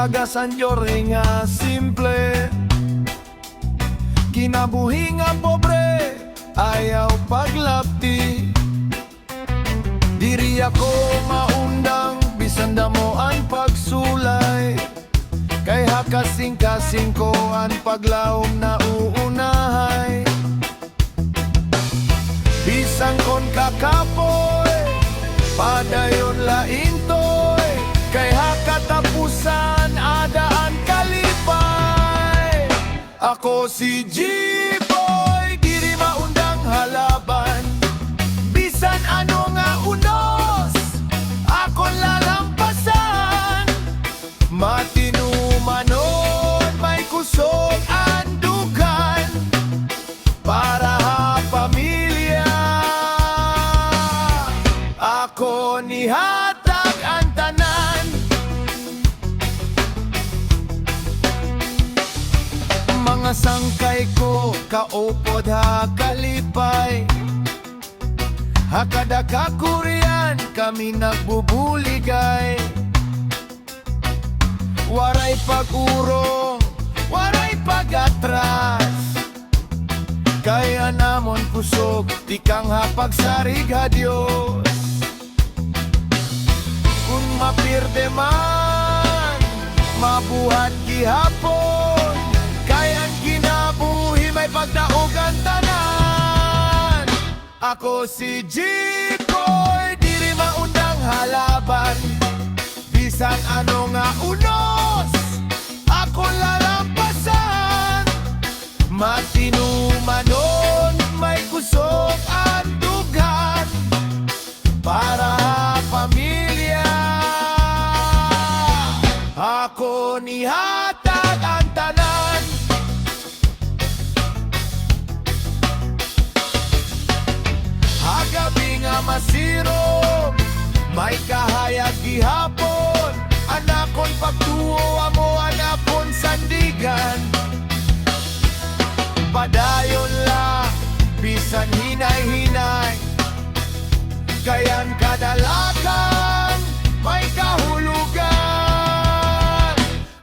Pagasan yore nga simple, kinabuhi nga pobre, ayaw paglapti. Diri ako maundang, bisan damo ang pagsulay, kay hakasing-kasing ko ang paglawom na uunahay. Bisan kon kakapoy, padayon laintoy, kay hakatapusan adaan kalipay. Ako si G-Boy, diri maundang halaban, bisan ano nga unos, akong lalampasan. Matinumanon, may kusog andugan, para ha pamilya. Ako ni hatag ang tanan, mga sangkay ko kaupod ha kalipay. Hakada kakurian kami nagbubuligay. Waray pag-urong, waray pag-atras, kaya namon kusog, tikang hapagsarig ha Diyos. Kung mapirde man, mabuhat gihapon, kayang kinabuhi may pagdaogan tanan. Ako si G-Boy, diri maundang halaban, bisan ano nga unos, ako lalampasan. Matinumanon, may kusog ang dugan, para pamilya. Ako ni hatag ang tanan, hagabi nga masiro, may kahayag gihapon, anakon pagtuo amo anakon sandigan. Padayon la, bisan hinay-hinay, kayan kadalakan, may kahulugan.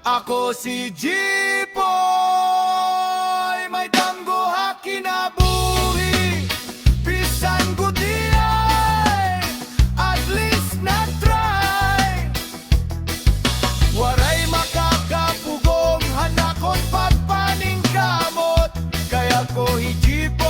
Ako si G-Boy, may damgo ha kinabuhi, bisan gudiyay, at least na-try. Waray makakapugong, hanakon pagpaning kamot, kaya ko hi G-Boy,